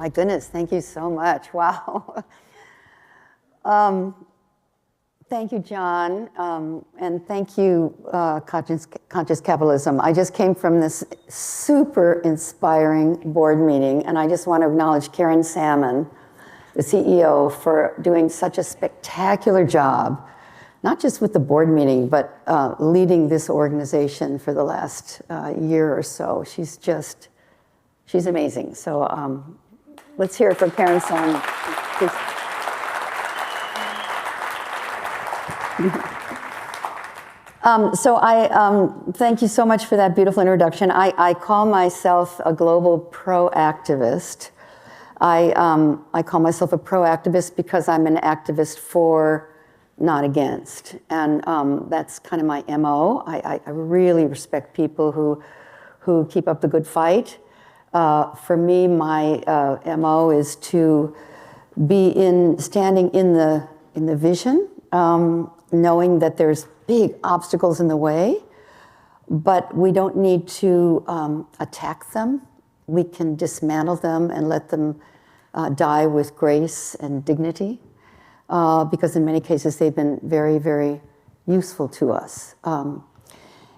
My goodness, thank you so much. Wow. Thank you, John, and thank you, Conscious Capitalism. I just came from this super inspiring board meeting, and I just want to acknowledge Karen Salmon, the CEO, for doing such a spectacular job, not just with the board meeting, but leading this organization for the last year or so. She's amazing. So let's hear it from Karen Salmon. Please. So thank you so much for that beautiful introduction. I call myself a global pro-activist. I call myself a pro-activist because I'm an activist for, not against. And that's kind of my MO. I really respect people who keep up the good fight. For me, my MO is to be standing in the vision, knowing that there's big obstacles in the way, but we don't need to attack them. We can dismantle them and let them die with grace and dignity, because in many cases they've been very, very useful to us.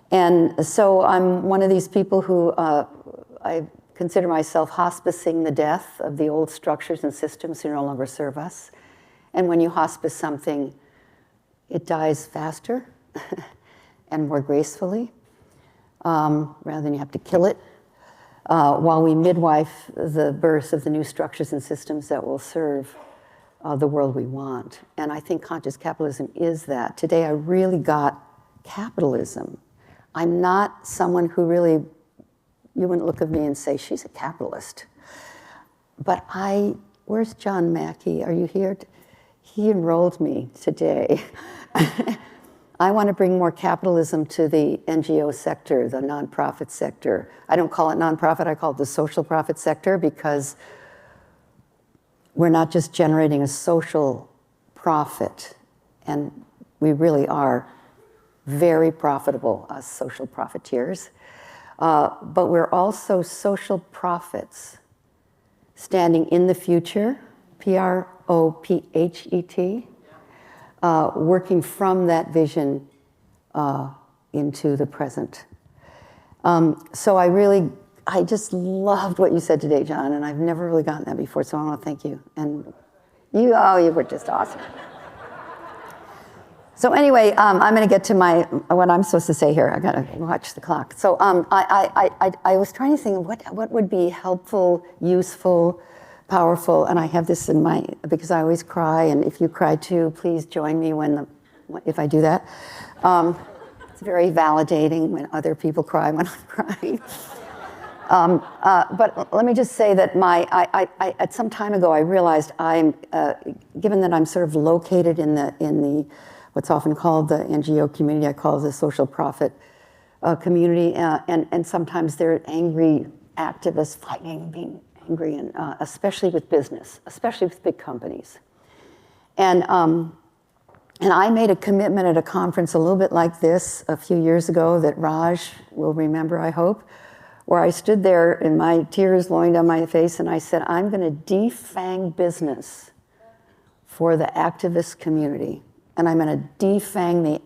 And so I'm one of these people who I consider myself hospicing the death of the old structures and systems who no longer serve us. And when you hospice something, it dies faster and more gracefully, rather than you have to kill it, while we midwife the birth of the new structures and systems that will serve the world we want. And I think conscious capitalism is that. Today I really got capitalism. I'm not someone who really, you wouldn't look at me and say, she's a capitalist. But where's John Mackey? Are you here? He enrolled me today. I want to bring more capitalism to the NGO sector, the nonprofit sector. I don't call it nonprofit, I call it the social profit sector, because we're not just generating a social profit, and we really are very profitable as social profiteers, but we're also social prophets standing in the future, PROPHET, working from that vision into the present. So I just loved what you said today, John, and I've never really gotten that before, so I want to thank you. And you were just awesome. So anyway, I'm going to get to what I'm supposed to say here. I got to watch the clock. So I was trying to think what would be helpful, useful, powerful, and I have this in because I always cry, and if you cry too, please join me if I do that. It's very validating when other people cry when I'm crying. But let me just say that at some time ago, I realized given that I'm sort of located in the what's often called the NGO community, I call it the social profit community, and sometimes there are angry activists fighting, being angry, and especially with business, especially with big companies. And I made a commitment at a conference a little bit like this a few years ago that Raj will remember, I hope, where I stood there and my tears flowing down my face, and I said, I'm going to defang business for the activist community, and I'm going to defang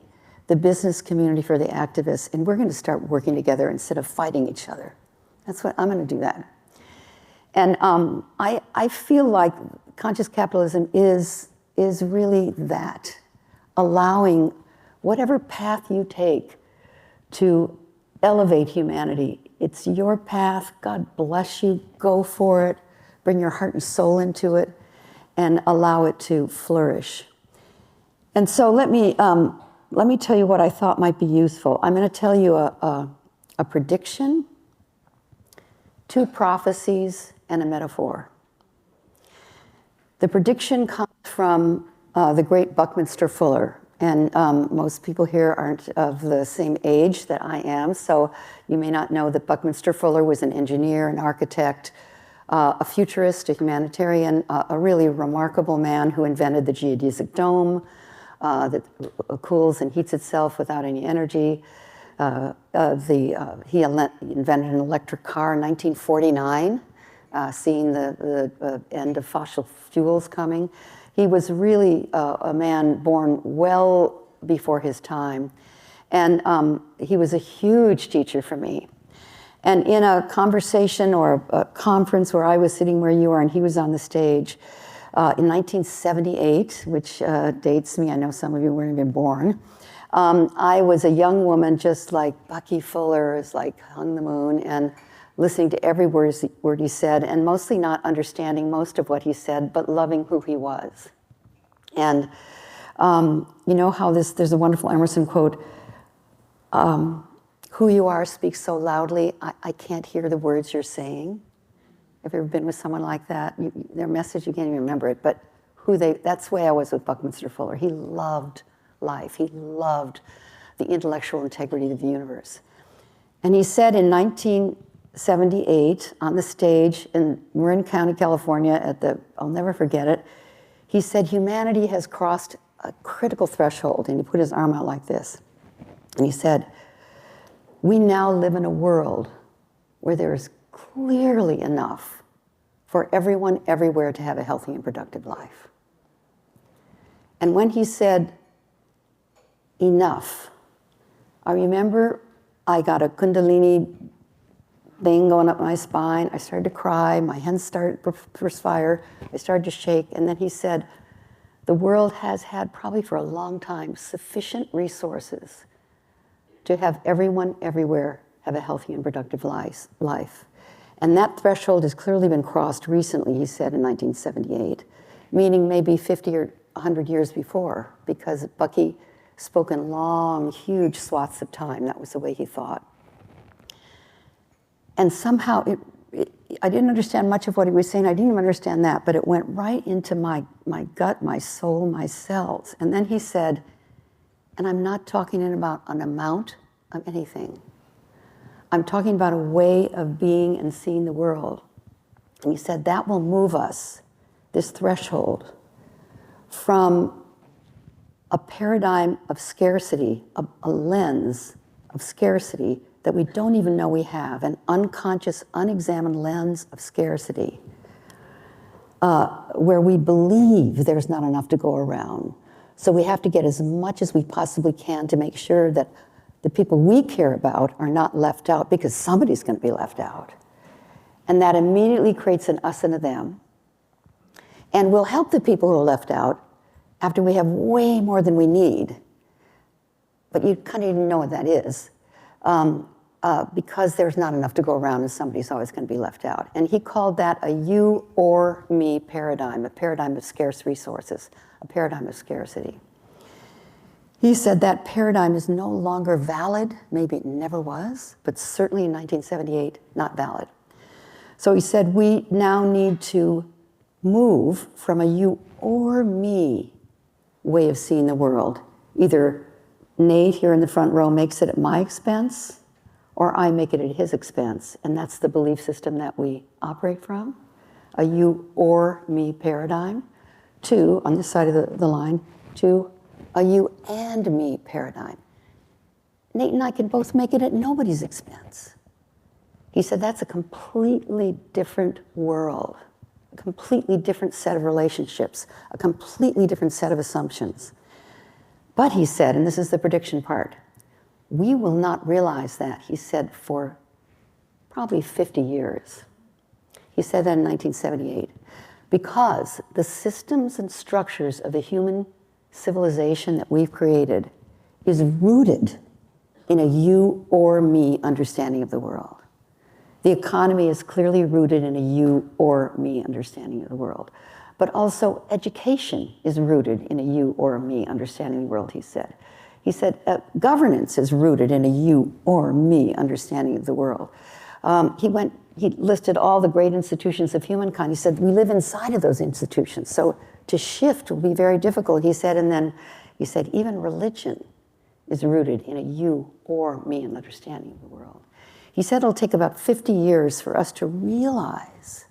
the business community for the activists, and we're going to start working together instead of fighting each other. That's what I'm going to do that. And I feel like conscious capitalism is really that, allowing whatever path you take to elevate humanity. It's your path. God bless you. Go for it. Bring your heart and soul into it and allow it to flourish. And so let me tell you what I thought might be useful. I'm going to tell you a prediction, 2 prophecies, and a metaphor. The prediction comes from the great Buckminster Fuller. And most people here aren't of the same age that I am, so you may not know that Buckminster Fuller was an engineer, an architect, a futurist, a humanitarian, a really remarkable man who invented the geodesic dome that cools and heats itself without any energy. He invented an electric car in 1949. seeing the end of fossil fuels coming. He was really a man born well before his time. And he was a huge teacher for me. And in a conversation or a conference where I was sitting where you are and he was on the stage, in 1978, which dates me, I know some of you weren't even born, I was a young woman just like Bucky Fuller is like hung the moon, and listening to every word he said, and mostly not understanding most of what he said, but loving who he was. And you know how there's a wonderful Emerson quote, who you are speaks so loudly, I can't hear the words you're saying. Have you ever been with someone like that? Their message, you can't even remember it, but that's the way I was with Buckminster Fuller. He loved life. He loved the intellectual integrity of the universe. And he said in 1978 on the stage in Marin County, California I'll never forget it, he said, humanity has crossed a critical threshold, and he put his arm out like this. And he said, we now live in a world where there is clearly enough for everyone everywhere to have a healthy and productive life. And when he said enough, I remember I got a Kundalini thing going up my spine. I started to cry. My hands started to perspire. I started to shake. And then he said, the world has had probably for a long time sufficient resources to have everyone everywhere have a healthy and productive life. And that threshold has clearly been crossed recently, he said in 1978, meaning maybe 50 or 100 years before, because Bucky spoke in long, huge swaths of time. That was the way he thought. And somehow, I didn't understand much of what he was saying. I didn't even understand that, but it went right into my gut, my soul, my cells. And then he said, and I'm not talking about an amount of anything. I'm talking about a way of being and seeing the world. And he said that will move us, this threshold, from a paradigm of scarcity, a lens of scarcity that we don't even know we have, an unconscious, unexamined lens of scarcity, where we believe there's not enough to go around. So we have to get as much as we possibly can to make sure that the people we care about are not left out, because somebody's going to be left out. And that immediately creates an us and a them. And we'll help the people who are left out after we have way more than we need. But you kind of even know what that is, because there's not enough to go around and somebody's always going to be left out. And he called that a you or me paradigm, a paradigm of scarce resources, a paradigm of scarcity. He said that paradigm is no longer valid. Maybe it never was, but certainly in 1978, not valid. So he said we now need to move from a you or me way of seeing the world. Either Nate here in the front row makes it at my expense, or I make it at his expense. And that's the belief system that we operate from, a you or me paradigm, to, on this side of the line, to a you and me paradigm. Nate and I can both make it at nobody's expense. He said that's a completely different world, a completely different set of relationships, a completely different set of assumptions. But he said, and this is the prediction part, we will not realize that, he said, for probably 50 years. He said that in 1978, because the systems and structures of the human civilization that we've created is rooted in a you or me understanding of the world. The economy is clearly rooted in a you or me understanding of the world. But also education is rooted in a you or me understanding of the world, he said. He said governance is rooted in a you or me understanding of the world. He listed all the great institutions of humankind. He said, we live inside of those institutions. So to shift will be very difficult, he said. And then he said, even religion is rooted in a you or me understanding of the world. He said it'll take about 50 years for us to realize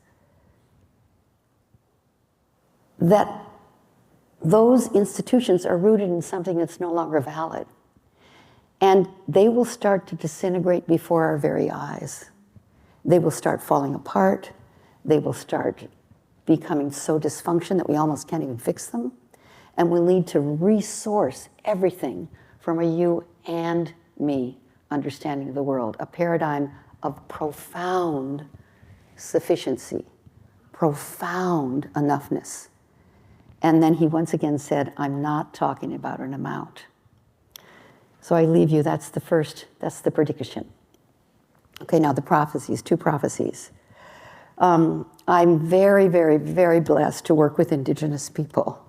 that those institutions are rooted in something that's no longer valid. And they will start to disintegrate before our very eyes. They will start falling apart. they will start becoming so dysfunction that we almost can't even fix them, and will lead to resource everything from a you and me understanding of the world, a paradigm of profound sufficiency, profound enoughness. And then he once again said, I'm not talking about an amount. So I leave you, that's the prediction. Okay, now the prophecies, 2 prophecies. I'm very, very, very blessed to work with Indigenous people.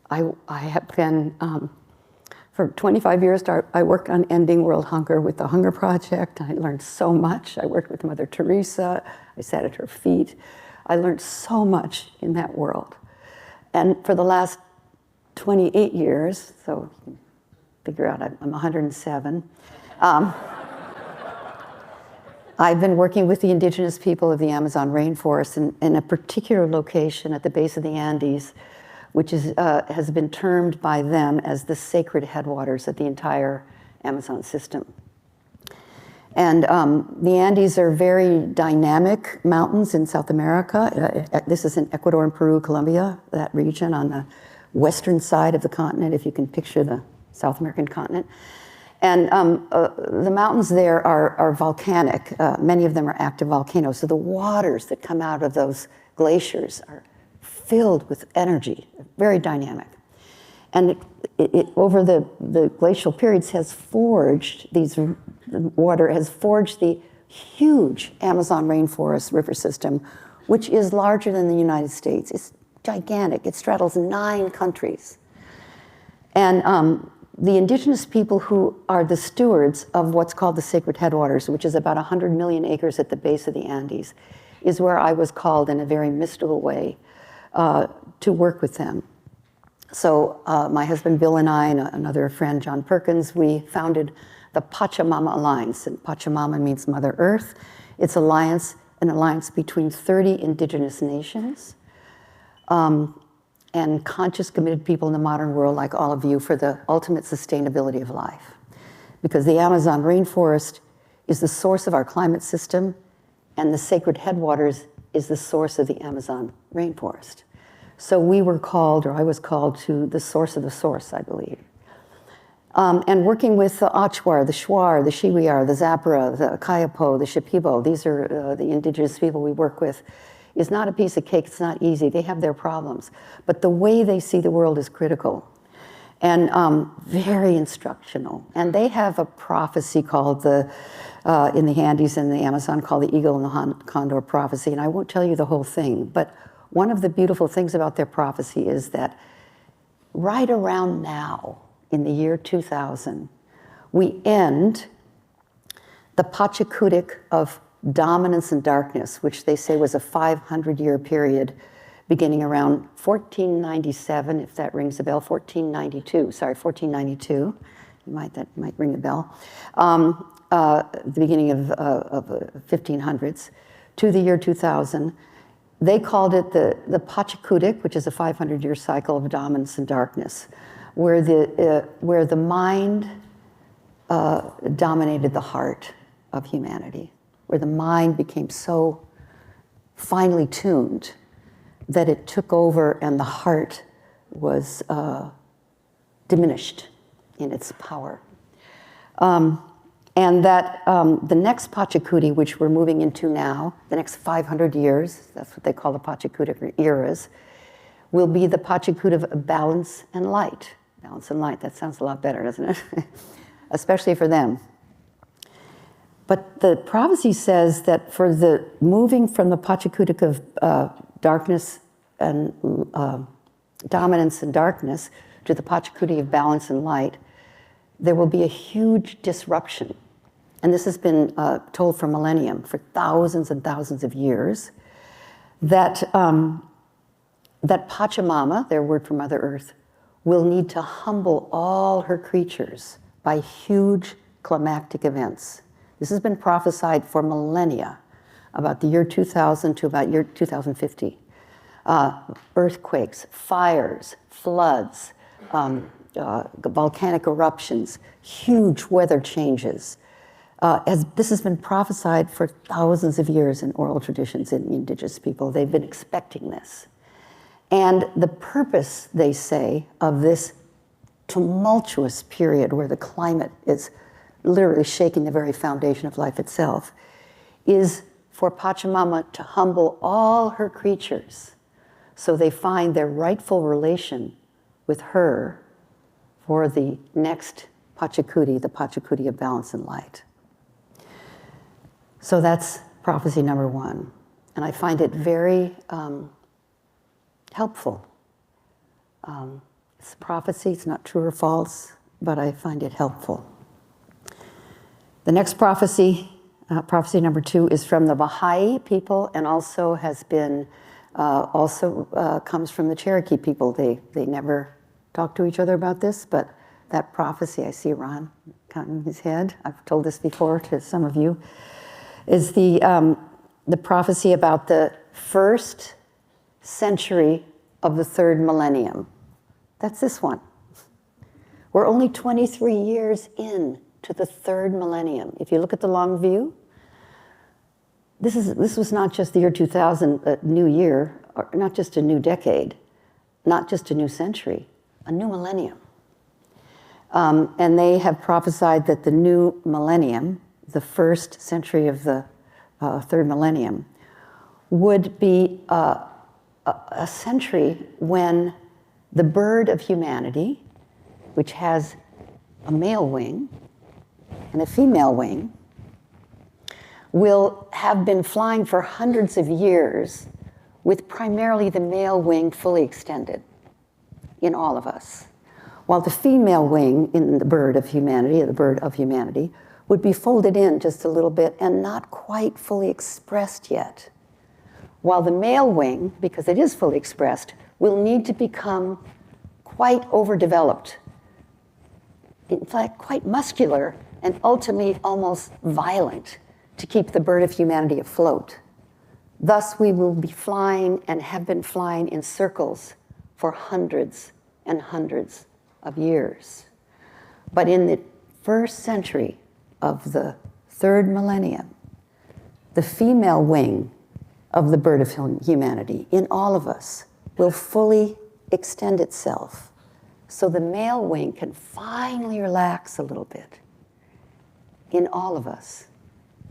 I have been, for 25 years, I worked on ending world hunger with the Hunger Project. I learned so much. I worked with Mother Teresa. I sat at her feet. I learned so much in that world. And for the last 28 years, so figure out I'm 107, I've been working with the indigenous people of the Amazon rainforest in a particular location at the base of the Andes, which has been termed by them as the sacred headwaters of the entire Amazon system. And the Andes are very dynamic mountains in South America. This is in Ecuador and Peru, Colombia, that region on the western side of the continent, if you can picture the South American continent. And the mountains there are volcanic. Many of them are active volcanoes. So the waters that come out of those glaciers are filled with energy, very dynamic. And it over the glacial periods has forged, the water has forged the huge Amazon rainforest river system, which is larger than the United States. It's gigantic. It straddles 9 countries. And the indigenous people who are the stewards of what's called the sacred headwaters, which is about 100 million acres at the base of the Andes, is where I was called in a very mystical way to work with them. So my husband Bill and I and another friend, John Perkins, we founded the Pachamama Alliance. And Pachamama means Mother Earth. It's an alliance between 30 indigenous nations and conscious, committed people in the modern world like all of you for the ultimate sustainability of life. Because the Amazon rainforest is the source of our climate system, and the sacred headwaters is the source of the Amazon rainforest. So we were called, or I was called, to the source of the source, I believe. And working with the Achuar, the Shuar, the Shiwiar, the Zapara, the Kayapo, the Shipibo, these are the indigenous people we work with, is not a piece of cake. It's not easy. They have their problems. But the way they see the world is critical and very instructional. And they have a prophecy called in the Andes and the Amazon called the Eagle and the Condor prophecy. And I won't tell you the whole thing, but one of the beautiful things about their prophecy is that right around now, in the year 2000, we end the Pachakutik of dominance and darkness, which they say was a 500-year period beginning around 1497, if that rings a bell, 1492. That might ring a bell. The beginning of 1500s to the year 2000. They called it the Pachakutik, which is a 500-year cycle of dominance and darkness, where the mind dominated the heart of humanity, where the mind became so finely tuned that it took over and the heart was diminished in its power. And that the next Pachakuti, which we're moving into now, the next 500 years, that's what they call the Pachakutik eras, will be the Pachakut of balance and light. Balance and light, that sounds a lot better, doesn't it? Especially for them. But the prophecy says that for the moving from the Pachakutik of darkness and dominance and darkness to the Pachakuti of balance and light, there will be a huge disruption. And this has been told for millennium, for thousands and thousands of years, that Pachamama, their word for Mother Earth, will need to humble all her creatures by huge climactic events. This has been prophesied for millennia, about the year 2000 to about year 2050. Earthquakes, fires, floods, volcanic eruptions, huge weather changes, This has been prophesied for thousands of years in oral traditions in Indigenous people. They've been expecting this. And the purpose, they say, of this tumultuous period where the climate is literally shaking the very foundation of life itself, is for Pachamama to humble all her creatures so they find their rightful relation with her for the next Pachacuti, the Pachacuti of balance and light. So that's prophecy number one. And I find it very helpful. It's a prophecy, it's not true or false, but I find it helpful. The next prophecy, prophecy number two, is from the Baha'i people and also has been, comes from the Cherokee people. They never talk to each other about this, but that prophecy, I see Ron counting his head, I've told this before to some of you, is the prophecy about the first century of the third millennium. That's this one. We're only 23 years in to the third millennium. If you look at the long view, this was not just the year 2000, a new year, or not just a new decade, not just a new century, a new millennium. And they have prophesied that the new millennium, the first century of the third millennium, would be a century when the bird of humanity, which has a male wing and a female wing, will have been flying for hundreds of years with primarily the male wing fully extended in all of us, while the female wing in the bird of humanity, would be folded in just a little bit and not quite fully expressed yet. While the male wing, because it is fully expressed, will need to become quite overdeveloped, in fact, quite muscular, and ultimately almost violent to keep the bird of humanity afloat. Thus, we will be flying and have been flying in circles for hundreds and hundreds of years. But in the first century of the third millennium, the female wing of the bird of humanity in all of us will fully extend itself so the male wing can finally relax a little bit in all of us,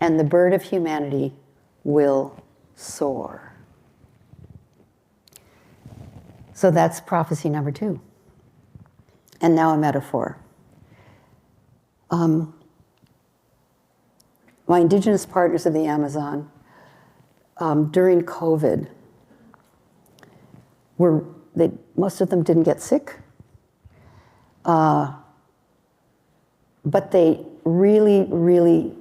and the bird of humanity will soar. So that's prophecy number two. And now a metaphor. My Indigenous partners of the Amazon, during COVID, most of them didn't get sick, but they really, really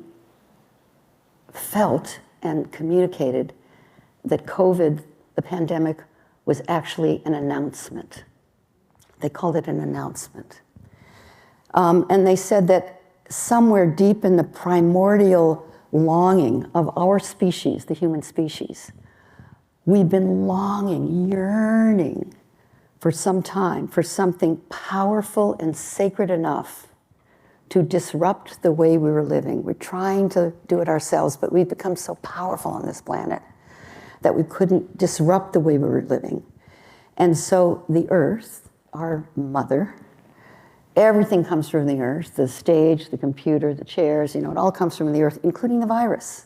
felt and communicated that COVID, the pandemic, was actually an announcement. They called it an announcement. And they said that somewhere deep in the primordial longing of our species, the human species, we've been longing, yearning for some time for something powerful and sacred enough to disrupt the way we were living. We're trying to do it ourselves, but we've become so powerful on this planet that we couldn't disrupt the way we were living. And so the earth, our mother, everything comes from the earth, the stage, the computer, the chairs, it all comes from the earth, including the virus.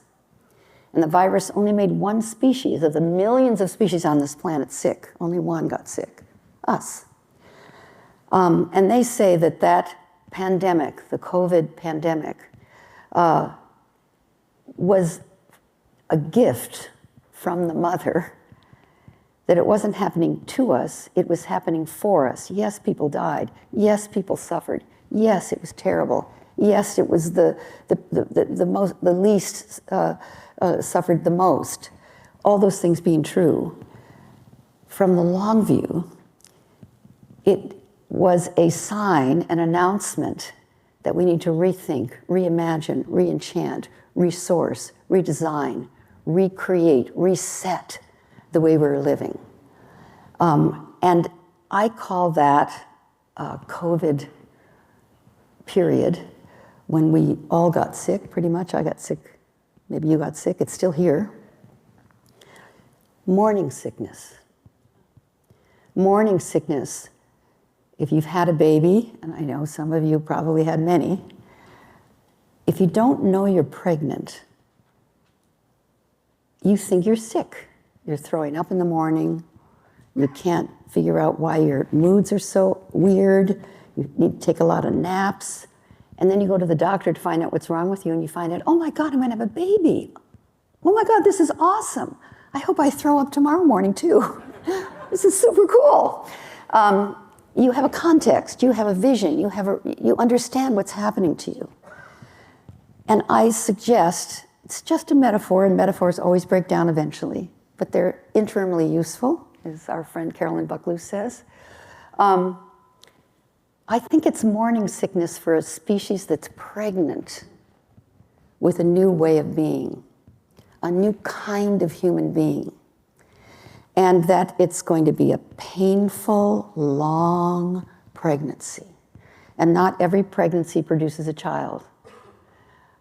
And the virus only made one species of the millions of species on this planet sick. Only one got sick, us. And they say that pandemic, the COVID pandemic, was a gift from the mother, that it wasn't happening to us, it was happening for us. Yes, people died. Yes, people suffered. Yes, it was terrible. Yes, it was the least suffered the most. All those things being true. From the long view, it was a sign, an announcement that we need to rethink, reimagine, reenchant, resource, redesign, recreate, reset the way we're living. And I call that COVID period when we all got sick, pretty much. I got sick, maybe you got sick, it's still here. Morning sickness. Morning sickness, if you've had a baby, and I know some of you probably had many, if you don't know you're pregnant, you think you're sick. You're throwing up in the morning. You can't figure out why your moods are so weird. You need to take a lot of naps. And then you go to the doctor to find out what's wrong with you, and you find out, oh my God, I'm gonna have a baby. Oh my God, this is awesome. I hope I throw up tomorrow morning too. This is super cool. You have a context, you have a vision, you understand what's happening to you. And I suggest, it's just a metaphor, and metaphors always break down eventually, but they're interimly useful, as our friend Carolyn Bucklew says. I think it's morning sickness for a species that's pregnant with a new way of being, a new kind of human being, and that it's going to be a painful, long pregnancy. And not every pregnancy produces a child.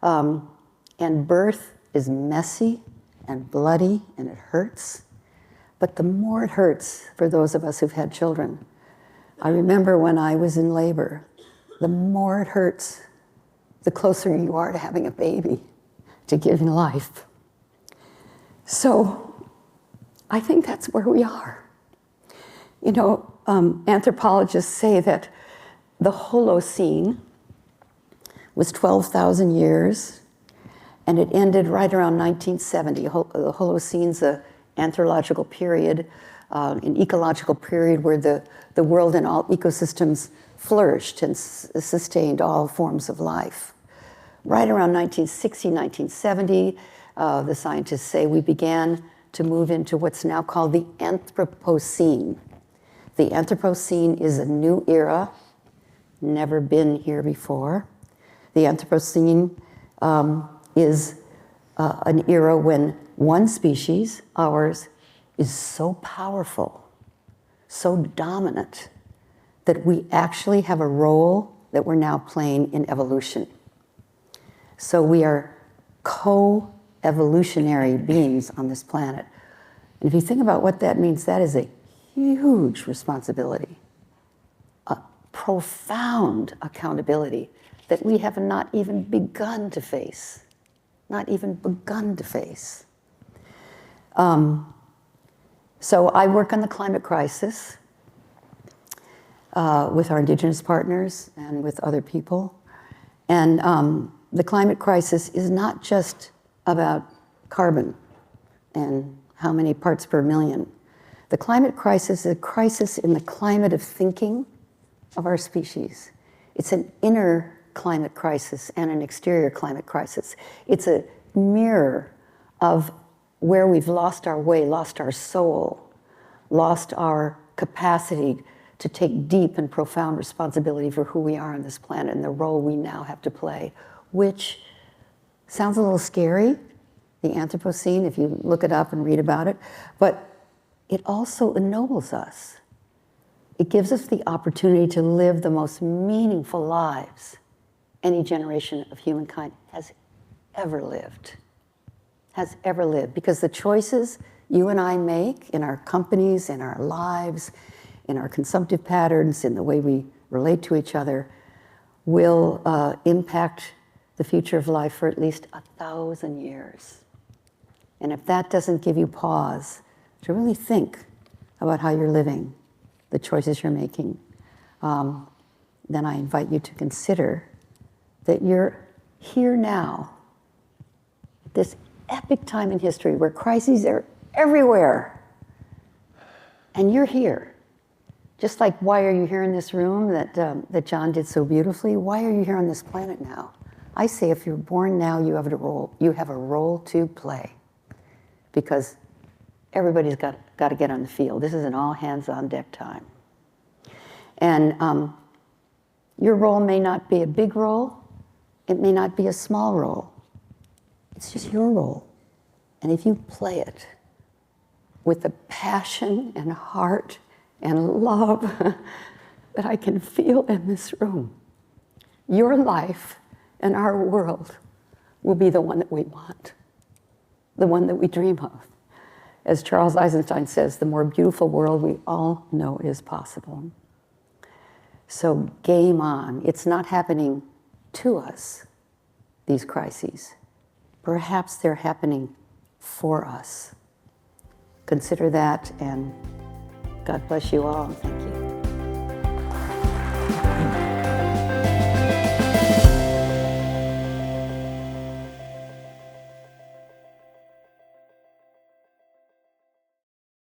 And birth is messy and bloody and it hurts. But the more it hurts for those of us who've had children, I remember when I was in labor, the more it hurts, the closer you are to having a baby, to giving life. So I think that's where we are. You know, anthropologists say that the Holocene was 12,000 years, and it ended right around 1970. The Holocene's an anthropological period, an ecological period where the world and all ecosystems flourished and sustained all forms of life. Right around 1960, 1970, the scientists say we began to move into what's now called the Anthropocene. The Anthropocene is a new era, never been here before. The Anthropocene is an era when one species, ours, is so powerful, so dominant, that we actually have a role that we're now playing in evolution. So we are co-evolutionary beings on this planet. And if you think about what that means, that is a huge responsibility, a profound accountability that we have not even begun to face, not even begun to face. So I work on the climate crisis with our Indigenous partners and with other people. And the climate crisis is not just about carbon and how many parts per million. The climate crisis is a crisis in the climate of thinking of our species. It's an inner climate crisis and an exterior climate crisis. It's a mirror of where we've lost our way, lost our soul, lost our capacity to take deep and profound responsibility for who we are on this planet and the role we now have to play, which sounds a little scary, the Anthropocene, if you look it up and read about it, but it also ennobles us. It gives us the opportunity to live the most meaningful lives any generation of humankind has ever lived, because the choices you and I make in our companies, in our lives, in our consumptive patterns, in the way we relate to each other, will impact the future of life for at least 1,000 years. And if that doesn't give you pause to really think about how you're living, the choices you're making, then I invite you to consider that you're here now, this epic time in history where crises are everywhere, and you're here. Just like, why are you here in this room that John did so beautifully? Why are you here on this planet now? I say if you're born now, you have a role to play, because everybody's got to get on the field. This is an all hands on deck time. And your role may not be a big role. It may not be a small role. It's just your role. And if you play it with the passion and heart and love that I can feel in this room, your life and our world will be the one that we want, the one that we dream of. As Charles Eisenstein says, the more beautiful world we all know is possible. So game on. It's not happening to us, these crises. Perhaps they're happening for us. Consider that, and God bless you all. Thank you.